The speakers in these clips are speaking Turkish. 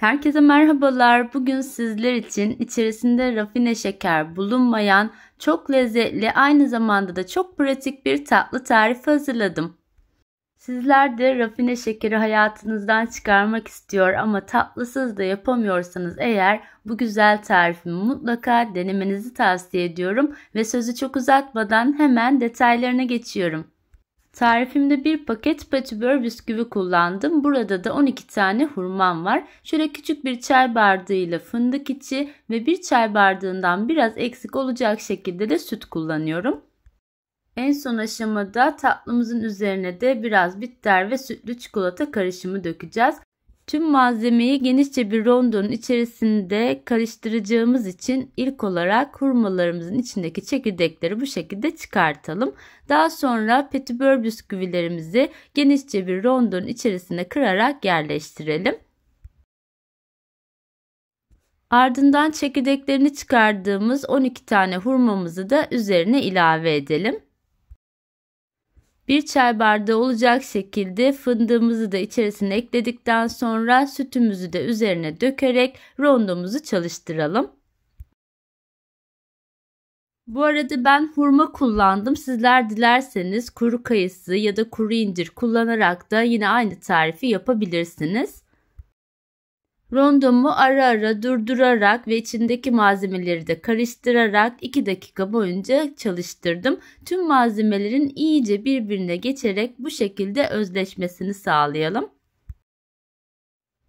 Herkese merhabalar. Bugün sizler için içerisinde rafine şeker bulunmayan, çok lezzetli, aynı zamanda da çok pratik bir tatlı tarifi hazırladım. Sizler de rafine şekeri hayatınızdan çıkarmak istiyor ama tatlısız da yapamıyorsanız eğer bu güzel tarifimi mutlaka denemenizi tavsiye ediyorum ve sözü çok uzatmadan hemen detaylarına geçiyorum. Tarifimde bir paket patibör bisküvi kullandım. Burada da 12 tane hurmam var. Şöyle küçük bir çay bardağıyla fındık içi ve bir çay bardağından biraz eksik olacak şekilde de süt kullanıyorum. En son aşamada tatlımızın üzerine de biraz bitter ve sütlü çikolata karışımı dökeceğiz. Tüm malzemeyi genişçe bir rondonun içerisinde karıştıracağımız için ilk olarak hurmalarımızın içindeki çekirdekleri bu şekilde çıkartalım. Daha sonra petibör bisküvilerimizi genişçe bir rondonun içerisine kırarak yerleştirelim. Ardından çekirdeklerini çıkardığımız 12 tane hurmamızı da üzerine ilave edelim. Bir çay bardağı olacak şekilde fındığımızı da içerisine ekledikten sonra sütümüzü de üzerine dökerek rondomuzu çalıştıralım. Bu arada ben hurma kullandım. Sizler dilerseniz kuru kayısı ya da kuru incir kullanarak da yine aynı tarifi yapabilirsiniz. Rondomu ara ara durdurarak ve içindeki malzemeleri de karıştırarak 2 dakika boyunca çalıştırdım. Tüm malzemelerin iyice birbirine geçerek bu şekilde özleşmesini sağlayalım.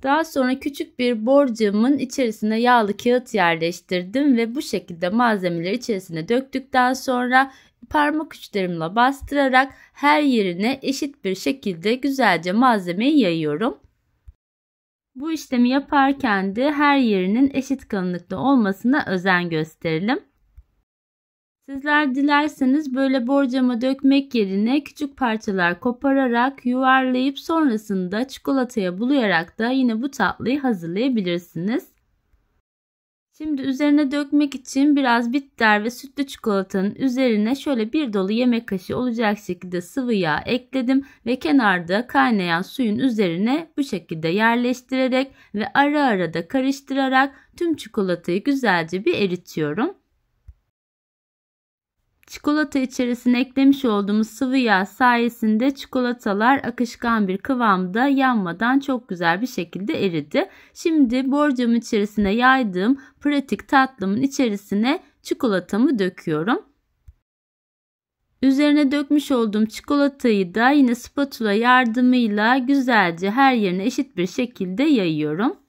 Daha sonra küçük bir borcamın içerisine yağlı kağıt yerleştirdim ve bu şekilde malzemeleri içerisine döktükten sonra parmak uçlarımla bastırarak her yerine eşit bir şekilde güzelce malzemeyi yayıyorum. Bu işlemi yaparken de her yerinin eşit kalınlıkta olmasına özen gösterelim. Sizler dilerseniz böyle borcama dökmek yerine küçük parçalar kopararak yuvarlayıp sonrasında çikolataya bulayarak da yine bu tatlıyı hazırlayabilirsiniz. Şimdi üzerine dökmek için biraz bitter ve sütlü çikolatanın üzerine şöyle bir dolu yemek kaşığı olacak şekilde sıvı yağ ekledim ve kenarda kaynayan suyun üzerine bu şekilde yerleştirerek ve ara ara da karıştırarak tüm çikolatayı güzelce bir eritiyorum. Çikolata içerisine eklemiş olduğumuz sıvı yağ sayesinde çikolatalar akışkan bir kıvamda yanmadan çok güzel bir şekilde eridi. Şimdi borcamın içerisine yaydığım pratik tatlımın içerisine çikolatamı döküyorum. Üzerine dökmüş olduğum çikolatayı da yine spatula yardımıyla güzelce her yerine eşit bir şekilde yayıyorum.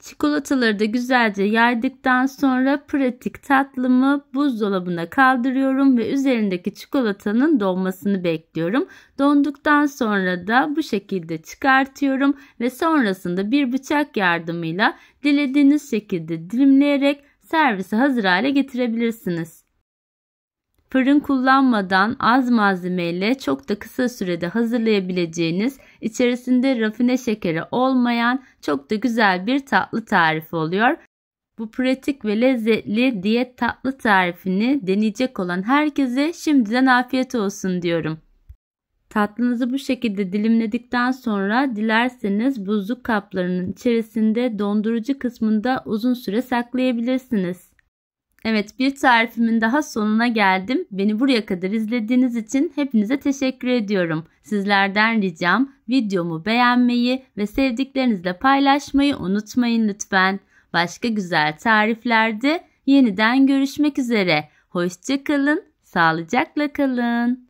Çikolataları da güzelce yaydıktan sonra pratik tatlımı buzdolabına kaldırıyorum ve üzerindeki çikolatanın donmasını bekliyorum. Donduktan sonra da bu şekilde çıkartıyorum ve sonrasında bir bıçak yardımıyla dilediğiniz şekilde dilimleyerek servise hazır hale getirebilirsiniz. Fırın kullanmadan az malzemeyle çok da kısa sürede hazırlayabileceğiniz, içerisinde rafine şekeri olmayan çok da güzel bir tatlı tarifi oluyor. Bu pratik ve lezzetli diyet tatlı tarifini deneyecek olan herkese şimdiden afiyet olsun diyorum. Tatlınızı bu şekilde dilimledikten sonra dilerseniz buzluk kaplarının içerisinde dondurucu kısmında uzun süre saklayabilirsiniz. Evet, bir tarifimin daha sonuna geldim. Beni buraya kadar izlediğiniz için hepinize teşekkür ediyorum. Sizlerden ricam videomu beğenmeyi ve sevdiklerinizle paylaşmayı unutmayın lütfen. Başka güzel tariflerde yeniden görüşmek üzere. Hoşça kalın, sağlıcakla kalın.